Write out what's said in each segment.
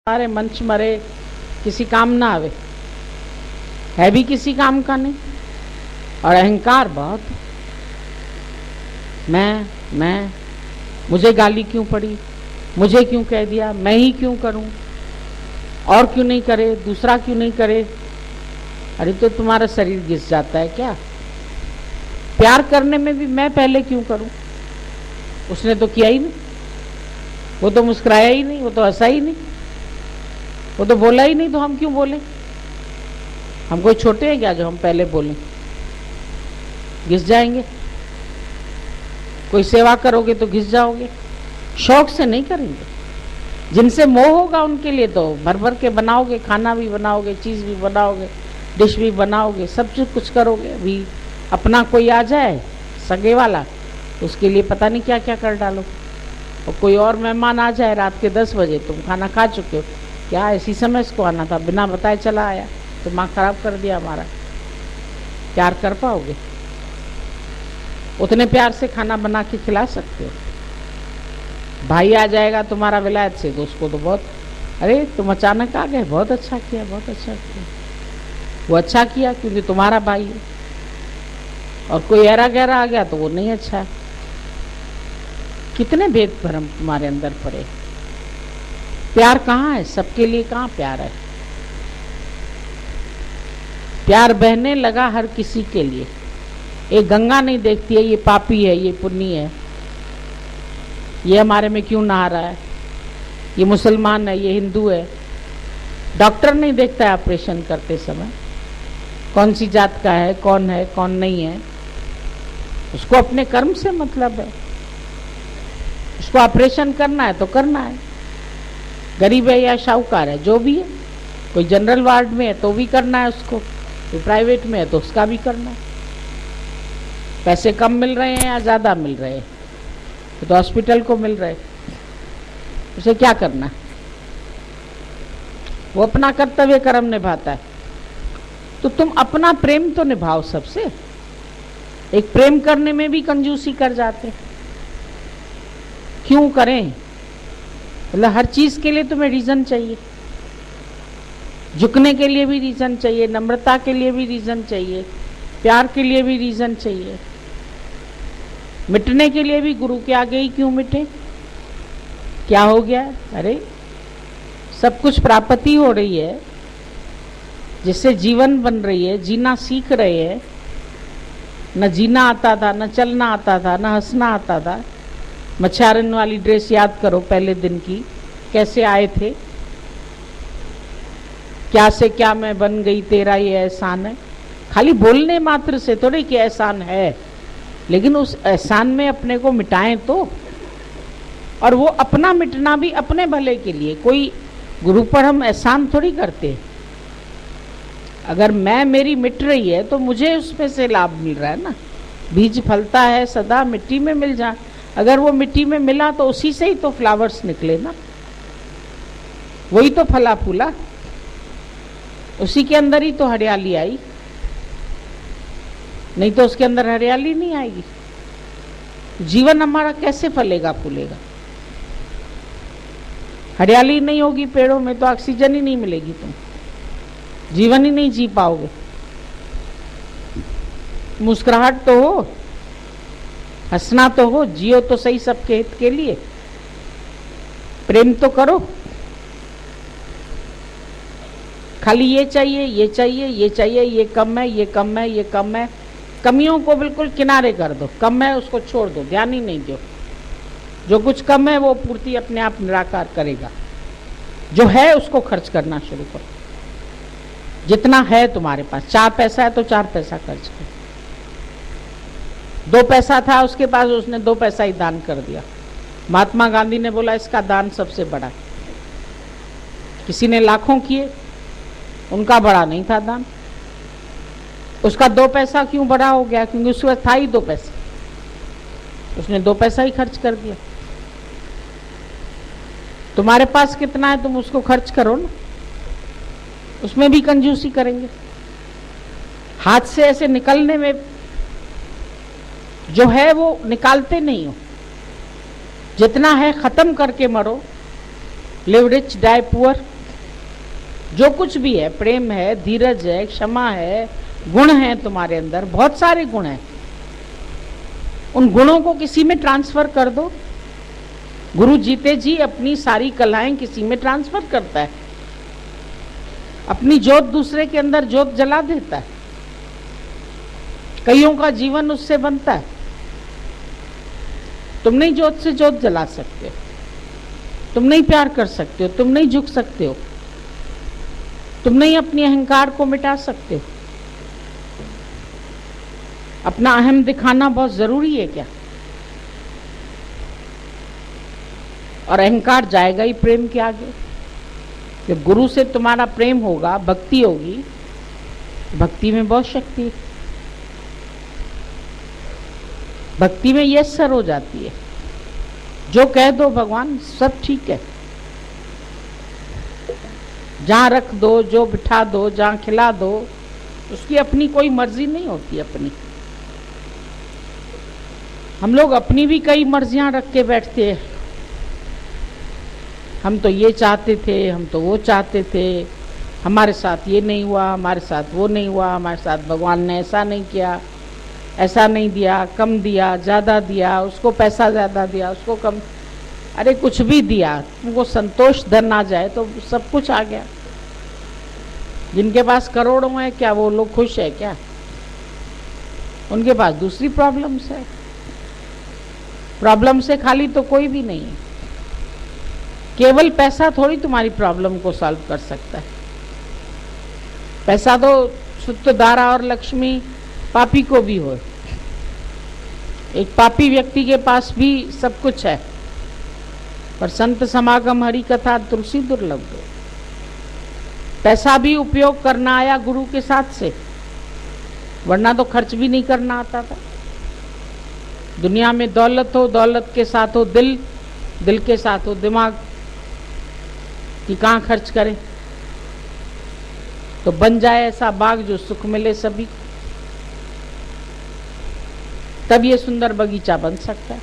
सारे मंच मरे, किसी काम ना आवे, है भी किसी काम का नहीं। और अहंकार बहुत। मैं मुझे गाली क्यों पड़ी, मुझे क्यों कह दिया, मैं ही क्यों करूं, और क्यों नहीं करे, दूसरा क्यों नहीं करे। अरे तो तुम्हारा शरीर घिस जाता है क्या? प्यार करने में भी मैं पहले क्यों करूं? उसने तो किया ही नहीं, वो तो मुस्कुराया ही नहीं, वो तो हंसा ही नहीं, वो तो बोला ही नहीं, तो हम क्यों बोले? हम कोई छोटे हैं क्या जो हम पहले बोलें? घिस जाएंगे। कोई सेवा करोगे तो घिस जाओगे, शौक से नहीं करेंगे। जिनसे मोह होगा उनके लिए तो भर भर के बनाओगे, खाना भी बनाओगे, चीज़ भी बनाओगे, डिश भी बनाओगे, सब कुछ करोगे। अभी अपना कोई आ जाए सगे वाला, उसके लिए पता नहीं क्या क्या कर डालो। और कोई और मेहमान आ जाए रात के 10 बजे, तुम खाना खा चुके हो, क्या इसी समय इसको आना था, बिना बताए चला आया, दिमाग खराब कर दिया हमारा। प्यार कर पाओगे? उतने प्यार से खाना बना के खिला सकते हो? भाई आ जाएगा तुम्हारा विलायत से, तो उसको तो बहुत, अरे तुम अचानक आ गए, बहुत अच्छा किया, बहुत अच्छा किया। वो अच्छा किया क्योंकि तुम्हारा भाई है। और कोई ऐरा गहरा आ गया तो वो नहीं अच्छा है। कितने भेद भ्रम तुम्हारे अंदर पड़े। प्यार कहाँ है? सबके लिए कहाँ प्यार है? प्यार बहने लगा हर किसी के लिए। एक गंगा नहीं देखती है ये पापी है, ये पुण्य है, ये हमारे में क्यों नहा रहा है, ये मुसलमान है, ये हिंदू है। डॉक्टर नहीं देखता है ऑपरेशन करते समय कौन सी जात का है, कौन नहीं है। उसको अपने कर्म से मतलब है। उसको ऑपरेशन करना है तो करना है, गरीब है या शाहूकार है, जो भी है। कोई जनरल वार्ड में है तो भी करना है उसको, कोई प्राइवेट में है तो उसका भी करना है। पैसे कम मिल रहे हैं या ज़्यादा मिल रहे हैं, तो हॉस्पिटल को मिल रहे, उसे क्या करना है? वो अपना कर्तव्य कर्म निभाता है। तो तुम अपना प्रेम तो निभाओ सबसे। एक प्रेम करने में भी कंजूसी कर जाते, क्यों करें? मतलब हर चीज के लिए तुम्हें रीजन चाहिए, झुकने के लिए भी रीजन चाहिए, नम्रता के लिए भी रीजन चाहिए, प्यार के लिए भी रीजन चाहिए। मिटने के लिए भी गुरु के आगे ही क्यों मिटे? क्या हो गया? अरे सब कुछ प्राप्ति हो रही है, जिससे जीवन बन रही है, जीना सीख रहे हैं। न जीना आता था, न चलना आता था, न हंसना आता था। मच्छारन वाली ड्रेस याद करो पहले दिन की, कैसे आए थे। क्या से क्या मैं बन गई, तेरा ये एहसान है। खाली बोलने मात्र से थोड़ी कि एहसान है, लेकिन उस एहसान में अपने को मिटाएं तो। और वो अपना मिटना भी अपने भले के लिए। कोई गुरु पर हम एहसान थोड़ी करते। अगर मैं मेरी मिट रही है तो मुझे उसमें से लाभ मिल रहा है ना। बीज फलता है सदा मिट्टी में मिल जाए, अगर वो मिट्टी में मिला तो उसी से ही तो फ्लावर्स निकले ना, वही तो फला फूला, उसी के अंदर ही तो हरियाली आई, नहीं तो उसके अंदर हरियाली नहीं आएगी। जीवन हमारा कैसे फलेगा फूलेगा? हरियाली नहीं होगी पेड़ों में तो ऑक्सीजन ही नहीं मिलेगी, तुम जीवन ही नहीं जी पाओगे। मुस्कुराहट तो हो, हंसना तो हो, जियो तो सही सबके हित के लिए। प्रेम तो करो। खाली ये चाहिए, ये चाहिए, ये चाहिए, ये कम है, ये कम है, ये कम है। कमियों को बिल्कुल किनारे कर दो। कम है उसको छोड़ दो, ध्यान ही नहीं दो। जो कुछ कम है वो पूर्ति अपने आप निराकार करेगा। जो है उसको खर्च करना शुरू करो। जितना है तुम्हारे पास, 4 पैसा है तो 4 पैसा खर्च करो। 2 पैसा था उसके पास, उसने 2 पैसा ही दान कर दिया। महात्मा गांधी ने बोला इसका दान सबसे बड़ा है। किसी ने लाखों किए, उनका बड़ा नहीं था दान। उसका 2 पैसा क्यों बड़ा हो गया? क्योंकि उसके पास था ही 2 पैसा, उसने 2 पैसा ही खर्च कर दिया। तुम्हारे पास कितना है तुम उसको खर्च करो ना। उसमें भी कंजूसी करेंगे, हाथ से ऐसे निकलने में जो है वो निकालते नहीं हो। जितना है खत्म करके मरो। Live rich die poor. जो कुछ भी है, प्रेम है, धीरज है, क्षमा है, गुण है तुम्हारे अंदर, बहुत सारे गुण हैं, उन गुणों को किसी में ट्रांसफर कर दो। गुरु जीते जी अपनी सारी कलाएं किसी में ट्रांसफर करता है, अपनी जोत दूसरे के अंदर जोत जला देता है, कईयों का जीवन उससे बनता है। तुम नहीं जोत से जोत जला सकते हो, तुम नहीं प्यार कर सकते हो, तुम नहीं झुक सकते हो, तुम नहीं अपनी अहंकार को मिटा सकते हो। अपना अहम दिखाना बहुत जरूरी है क्या? और अहंकार जाएगा ही प्रेम के आगे। जब गुरु से तुम्हारा प्रेम होगा, भक्ति होगी, भक्ति में बहुत शक्ति है। भक्ति में यस सर हो जाती है, जो कह दो भगवान सब ठीक है, जहां रख दो, जो बिठा दो, जहां खिला दो, उसकी अपनी कोई मर्जी नहीं होती अपनी। हम लोग अपनी भी कई मर्जियां रख के बैठते हैं, हम तो ये चाहते थे, हम तो वो चाहते थे, हमारे साथ ये नहीं हुआ, हमारे साथ वो नहीं हुआ, हमारे साथ भगवान ने ऐसा नहीं किया, ऐसा नहीं दिया, कम दिया, ज़्यादा दिया, उसको पैसा ज़्यादा दिया, उसको कम। अरे कुछ भी दिया, तुमको संतोष धन आ जाए तो सब कुछ आ गया। जिनके पास करोड़ों है, क्या वो लोग खुश है क्या? उनके पास दूसरी प्रॉब्लम्स है। प्रॉब्लम से खाली तो कोई भी नहीं है। केवल पैसा थोड़ी तुम्हारी प्रॉब्लम को सॉल्व कर सकता है। पैसा तो सूत्रधारा और लक्ष्मी पापी को भी हो। एक पापी व्यक्ति के पास भी सब कुछ है, पर संत समागम हरि कथा तुलसी दुर्लभ हो। पैसा भी उपयोग करना आया गुरु के साथ से, वरना तो खर्च भी नहीं करना आता था। दुनिया में दौलत हो, दौलत के साथ हो दिल, दिल के साथ हो दिमाग, कि कहाँ खर्च करें, तो बन जाए ऐसा बाग जो सुख मिले सभी। तब ये सुंदर बगीचा बन सकता है।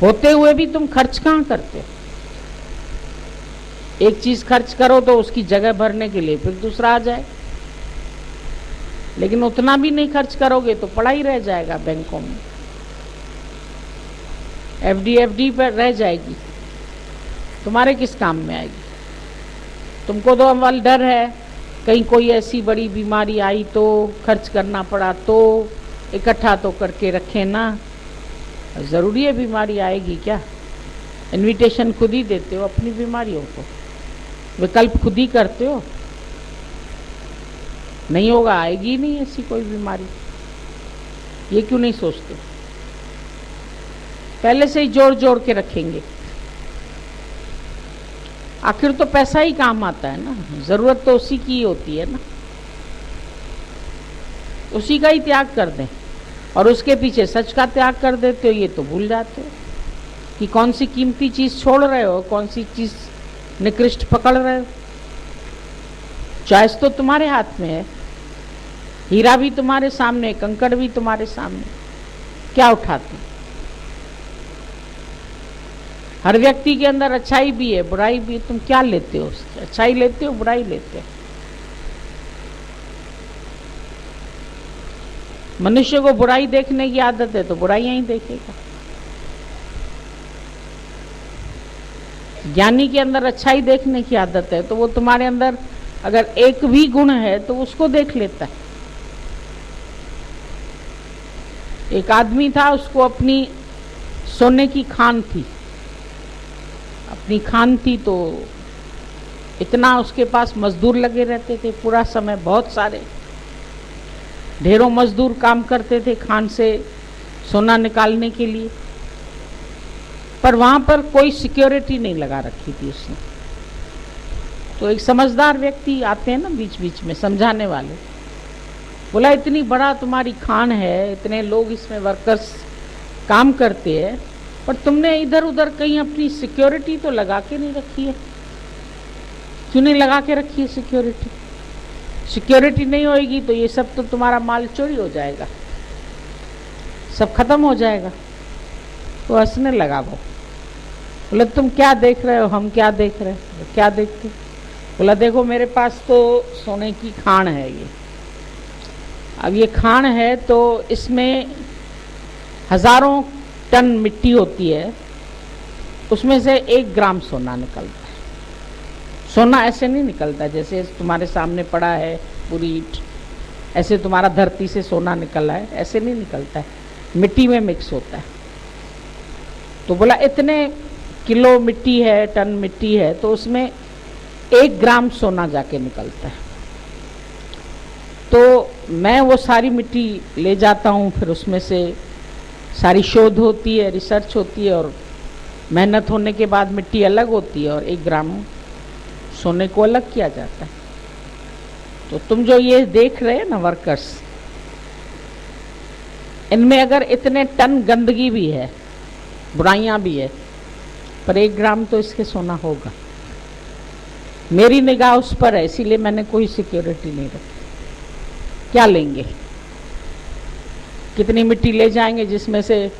होते हुए भी तुम खर्च कहाँ करते हो? एक चीज खर्च करो तो उसकी जगह भरने के लिए फिर दूसरा आ जाए, लेकिन उतना भी नहीं खर्च करोगे तो पड़ा ही रह जाएगा बैंकों में, एफडी पर रह जाएगी, तुम्हारे किस काम में आएगी? तुमको तो अव्वल डर है कहीं कोई ऐसी बड़ी बीमारी आई तो, खर्च करना पड़ा तो, इकट्ठा तो करके रखे ना। जरूरी है बीमारी आएगी क्या? इनविटेशन खुद ही देते हो अपनी बीमारियों को, विकल्प खुद ही करते हो। नहीं होगा, आएगी नहीं ऐसी कोई बीमारी, ये क्यों नहीं सोचते? पहले से ही जोड़ जोड़ के रखेंगे। आखिर तो पैसा ही काम आता है ना, जरूरत तो उसी की होती है ना, उसी का ही त्याग कर दें और उसके पीछे सच का त्याग कर देते हो, ये तो भूल जाते हो कि कौन सी कीमती चीज छोड़ रहे हो, कौन सी चीज निकृष्ट पकड़ रहे हो। चॉइस तो तुम्हारे हाथ में है, हीरा भी तुम्हारे सामने, कंकड़ भी तुम्हारे सामने, क्या उठाते? हर व्यक्ति के अंदर अच्छाई भी है, बुराई भी, तुम क्या लेते हो? अच्छाई लेते हो, बुराई लेते हो? मनुष्य को बुराई देखने की आदत है तो बुराइयां ही देखेगा। ज्ञानी के अंदर अच्छाई देखने की आदत है तो वो तुम्हारे अंदर अगर एक भी गुण है तो उसको देख लेता है। एक आदमी था, उसको अपनी सोने की खान थी, अपनी खान थी, तो इतना उसके पास मजदूर लगे रहते थे पूरा समय, बहुत सारे ढेरों मजदूर काम करते थे खान से सोना निकालने के लिए, पर वहां पर कोई सिक्योरिटी नहीं लगा रखी थी उसने। तो एक समझदार व्यक्ति आते हैं ना बीच बीच में समझाने वाले, बोला इतनी बड़ा तुम्हारी खान है, इतने लोग इसमें वर्कर्स काम करते हैं, पर तुमने इधर उधर कहीं अपनी सिक्योरिटी तो लगा के नहीं रखी है। क्यों नहीं लगा के रखी है सिक्योरिटी? सिक्योरिटी नहीं होएगी तो ये सब तो तुम्हारा माल चोरी हो जाएगा, सब खत्म हो जाएगा। तो हंसने लगा वो, बोले तुम क्या देख रहे हो, हम क्या देख रहे हैं? क्या देखते? बोला देखो मेरे पास तो सोने की खान है ये, अब ये खान है तो इसमें हजारों टन मिट्टी होती है, उसमें से 1 ग्राम सोना निकलता है। सोना ऐसे नहीं निकलता जैसे तुम्हारे सामने पड़ा है पूरी ईंट, ऐसे तुम्हारा धरती से सोना निकला है, ऐसे नहीं निकलता है, मिट्टी में मिक्स होता है। तो बोला इतने किलो मिट्टी है, टन मिट्टी है, तो उसमें 1 ग्राम सोना जाके निकलता है। तो मैं वो सारी मिट्टी ले जाता हूँ, फिर उसमें से सारी शोध होती है, रिसर्च होती है, और मेहनत होने के बाद मिट्टी अलग होती है और 1 ग्राम सोने को अलग किया जाता है। तो तुम जो ये देख रहे हैं ना वर्कर्स, इनमें अगर इतने टन गंदगी भी है, बुराइयां भी है, पर 1 ग्राम तो इसके सोना होगा। मेरी निगाह उस पर है, इसीलिए मैंने कोई सिक्योरिटी नहीं रखी। क्या लेंगे? कितनी मिट्टी ले जाएंगे जिसमें से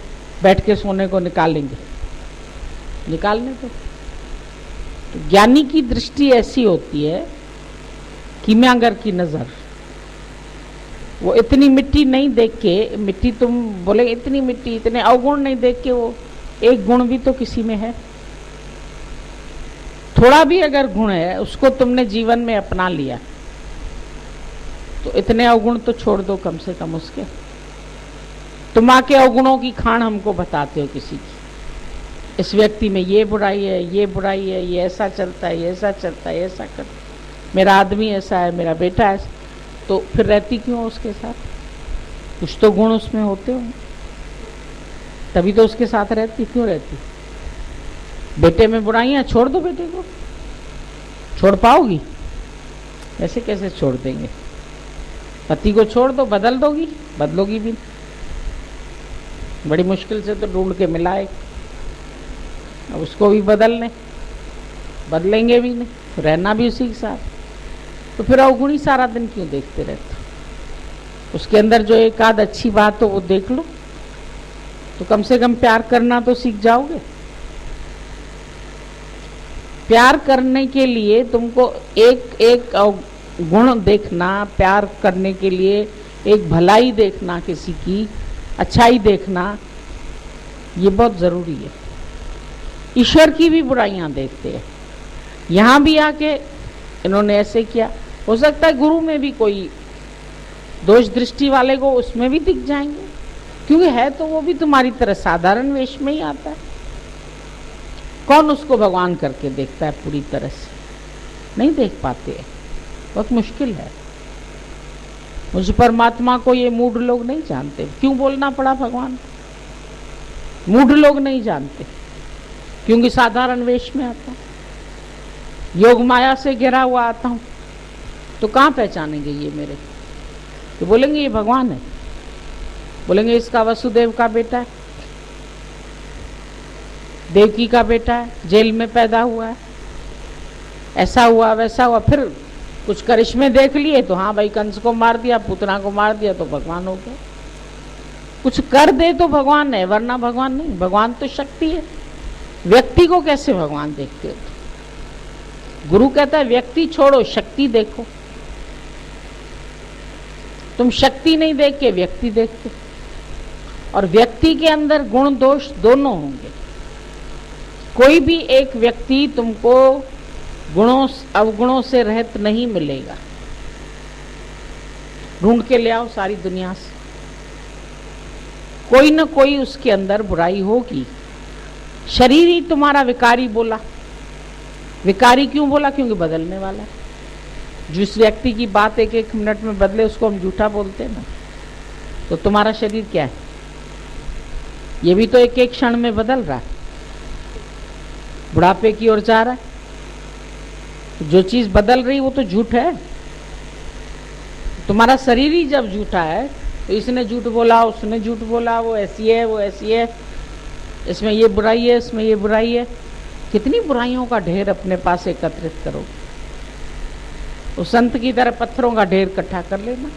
बैठ के सोने को निकालेंगे? निकालने दो। तो ज्ञानी की दृष्टि ऐसी होती है, कीमियागर की नजर, वो इतनी मिट्टी नहीं देख के, मिट्टी तुम बोले इतनी मिट्टी, इतने अवगुण नहीं देख के, वो 1 गुण भी तो किसी में है, थोड़ा भी अगर गुण है उसको तुमने जीवन में अपना लिया, तो इतने अवगुण तो छोड़ दो कम से कम उसके। तुम आके अवगुणों की खान हमको बताते हो किसी की, इस व्यक्ति में ये बुराई है, ये बुराई है, ये ऐसा चलता है, ये ऐसा चलता है, ऐसा कर, मेरा आदमी ऐसा है, मेरा बेटा ऐसा, तो फिर रहती क्यों हो उसके साथ? कुछ तो गुण उसमें होते हो, तभी तो उसके साथ रहती। क्यों रहती? बेटे में बुराइयां, छोड़ दो बेटे को। छोड़ पाओगी? ऐसे कैसे छोड़ देंगे? पति को छोड़ दो, बदल दोगी? बदलोगी भी नहीं। बड़ी मुश्किल से तो ढूंढ के मिला है, अब उसको भी बदलेंगे भी नहीं, तो रहना भी उसी के साथ। तो फिर अवगुणी सारा दिन क्यों देखते रहते? उसके अंदर जो एक आध अच्छी बात हो वो देख लो, तो कम से कम प्यार करना तो सीख जाओगे। प्यार करने के लिए तुमको एक एक गुण देखना, प्यार करने के लिए एक भलाई देखना, किसी की अच्छाई देखना, ये बहुत जरूरी है। ईश्वर की भी बुराइयां देखते हैं। यहां भी आके इन्होंने ऐसे किया, हो सकता है गुरु में भी कोई दोष दृष्टि वाले को उसमें भी दिख जाएंगे, क्योंकि है तो वो भी तुम्हारी तरह साधारण वेश में ही आता है। कौन उसको भगवान करके देखता है पूरी तरह से? नहीं देख पाते, बहुत मुश्किल है। मुझ परमात्मा को ये मूढ़ लोग नहीं जानते। क्यों बोलना पड़ा भगवान? मूढ़ लोग नहीं जानते क्योंकि साधारण वेश में आता हूं, योग माया से घिरा हुआ आता हूं, तो कहां पहचानेंगे ये मेरे? तो बोलेंगे ये भगवान है, बोलेंगे इसका वसुदेव का बेटा है, देवकी का बेटा है, जेल में पैदा हुआ है, ऐसा हुआ वैसा हुआ, फिर कुछ करिश्मे देख लिए तो हाँ भाई कंस को मार दिया, पुतना को मार दिया तो भगवान हो गया। कुछ कर दे तो भगवान है, वरना भगवान नहीं। भगवान तो शक्ति है, व्यक्ति को कैसे भगवान देखते हो? गुरु कहता है व्यक्ति छोड़ो, शक्ति देखो। तुम शक्ति नहीं देख के व्यक्ति देखते, और व्यक्ति के अंदर गुण दोष दोनों होंगे। कोई भी एक व्यक्ति तुमको गुणों अवगुणों से रहित नहीं मिलेगा। ढूंढ के ले आओ सारी दुनिया से, कोई न कोई उसके अंदर बुराई होगी। शरीर ही तुम्हारा विकारी बोला। विकारी क्यों बोला? क्योंकि बदलने वाला है। जिस व्यक्ति की बात एक एक मिनट में बदले उसको हम झूठा बोलते हैं ना। तो तुम्हारा शरीर क्या है? ये भी तो एक एक क्षण में बदल रहा है, बुढ़ापे की ओर जा रहा है। जो चीज बदल रही वो तो झूठ है। तुम्हारा शरीर ही जब झूठा है तो इसने झूठ बोला, उसने झूठ बोला, वो ऐसी है, वो ऐसी है, इसमें ये बुराई है, इसमें ये बुराई है। कितनी बुराइयों का ढेर अपने पास एकत्रित करो। उस संत की तरह पत्थरों का ढेर इकट्ठा कर लेना।